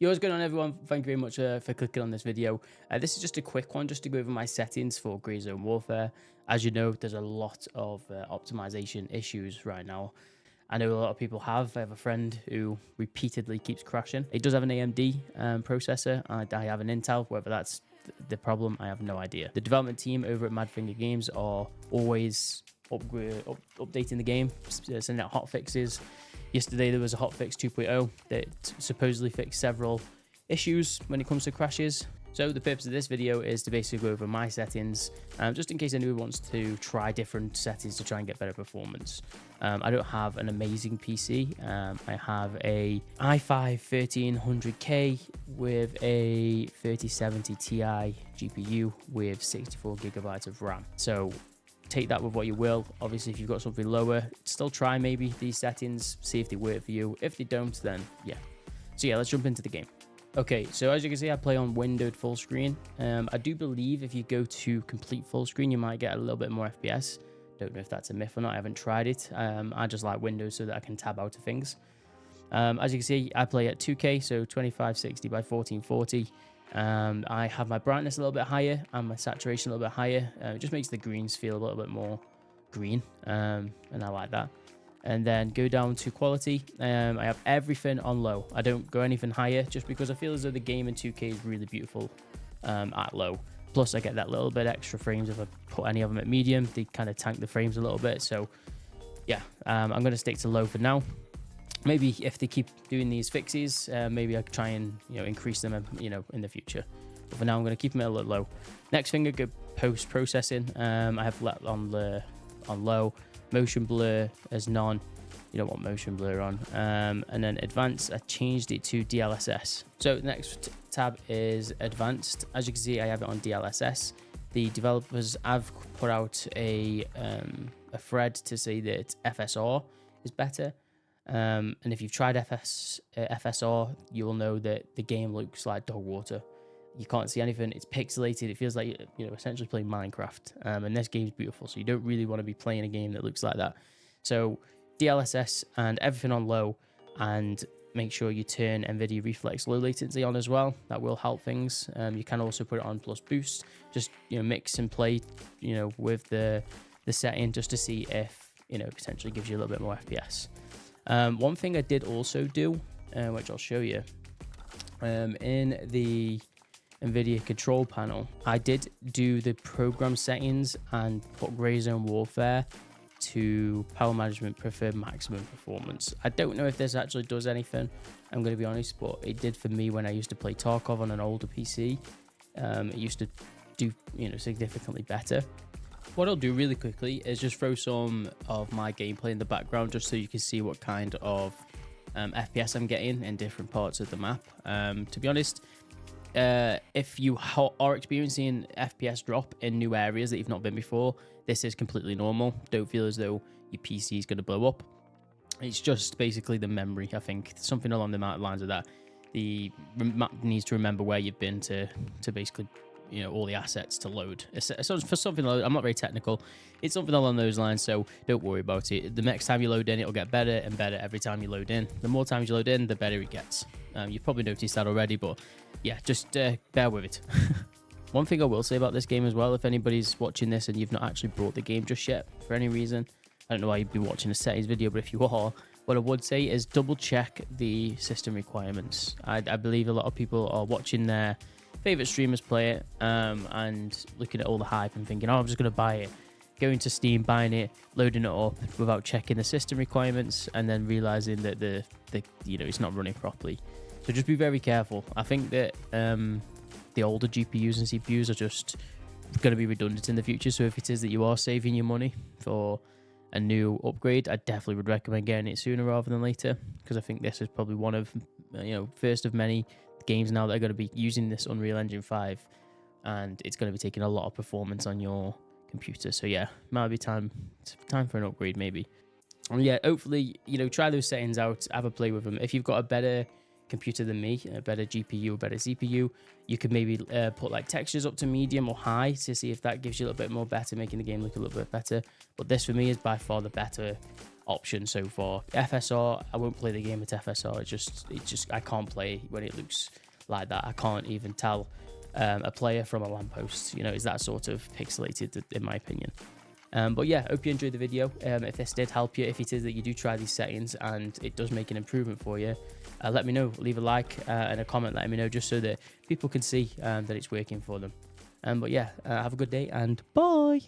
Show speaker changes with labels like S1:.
S1: Yo, what's going on, everyone? Thank you very much for clicking on this video. This is just a quick one just to go over my settings for Grey Zone Warfare. As you know, there's a lot of optimization issues right now. I know a lot of people have. I have a friend who repeatedly keeps crashing. It does have an AMD processor. I have an Intel. Whether that's the problem, I have no idea. The development team over at Madfinger Games are always updating the game, sending out hot fixes. Yesterday there was a hotfix 2.0 that supposedly fixed several issues when it comes to crashes. So the purpose of this video is to basically go over my settings, just in case anyone wants to try different settings to try and get better performance. I don't have an amazing PC. I have a i5 1300K with a 3070 Ti GPU with 64 gigabytes of RAM. So take that with what you will. Obviously, if you've got something lower, still try maybe these settings, see if they work for you. If they don't, then yeah. So yeah, let's jump into the game. Okay, so as you can see, I play on windowed full screen. I do believe if you go to complete full screen, you might get a little bit more FPS. Don't know if that's a myth or not. I haven't tried it. I just like Windows so that I can tab out of things. As you can see, I play at 2K, so 2560 by 1440. I have my brightness a little bit higher and my saturation a little bit higher. It just makes the greens feel a little bit more green, and I like that. And then go down to quality. I have everything on low. I don't go anything higher just because I feel as though the game in 2K is really beautiful at low. Plus, I get that little bit extra frames if I put any of them at medium. They kind of tank the frames a little bit. So yeah, I'm going to stick to low for now. Maybe if they keep doing these fixes, maybe I could try and increase them, in the future. But for now, I'm going to keep them a little low. Next thing, go post processing. I have let on low, motion blur as none. You don't want motion blur on. And then advanced, I changed it to DLSS. So the next tab is advanced. As you can see, I have it on DLSS. The developers have put out a thread to say that FSR is better. And if you've tried FSR, you will know that the game looks like dog water. You can't see anything. It's pixelated. It feels like you're essentially playing Minecraft. And this game's beautiful, so you don't really want to be playing a game that looks like that. So DLSS and everything on low, and make sure you turn Nvidia Reflex low latency on as well. That will help things. You can also put it on plus boost. Just mix and play with the setting just to see if potentially gives you a little bit more FPS. One thing I did also do, which I'll show you, in the Nvidia control panel, I did do the program settings and put Grey Zone Warfare to power management preferred maximum performance. I don't know if this actually does anything, I'm going to be honest, but it did for me when I used to play Tarkov on an older PC. It used to do significantly better. What I'll do really quickly is just throw some of my gameplay in the background just so you can see what kind of FPS I'm getting in different parts of the map. To be honest, if you are experiencing FPS drop in new areas that you've not been before, this is completely normal. Don't feel as though your PC is going to blow up. It's just basically the memory, I think. Something along the lines of that. The map needs to remember where you've been to basically all the assets to load. So for something like, I'm not very technical, it's something along those lines, so don't worry about it. The next time you load in, it'll get better and better every time you load in. The more times you load in, the better it gets. You've probably noticed that already, but yeah, just bear with it. One thing I will say about this game as well, if anybody's watching this and you've not actually bought the game just yet for any reason, I don't know why you'd be watching a settings video, but if you are, what I would say is double check the system requirements. I believe a lot of people are watching their favorite streamers play it and looking at all the hype and thinking, oh, I'm just going to buy it, going to Steam, buying it, loading it up without checking the system requirements, and then realizing that the it's not running properly. So just be very careful. I think that the older GPUs and CPUs are just going to be redundant in the future. So if it is that you are saving your money for a new upgrade, I definitely would recommend getting it sooner rather than later, because I think this is probably one of first of many games now that are going to be using this Unreal Engine 5, and it's going to be taking a lot of performance on your computer. So yeah, might be time for an upgrade maybe. And yeah, hopefully try those settings out, have a play with them. If you've got a better computer than me, a better GPU, a better CPU, you could maybe put like textures up to medium or high to see if that gives you a little bit more better, making the game look a little bit better. But this for me is by far the better option so far. FSR, I won't play the game at FSR. I can't play when it looks like that. I can't even tell a player from a lamppost. You know, it's that sort of pixelated, in my opinion. But yeah, hope you enjoyed the video. If this did help you, if it is that you do try these settings and it does make an improvement for you, let me know. Leave a like and a comment letting me know, just so that people can see that it's working for them. But yeah, have a good day and bye.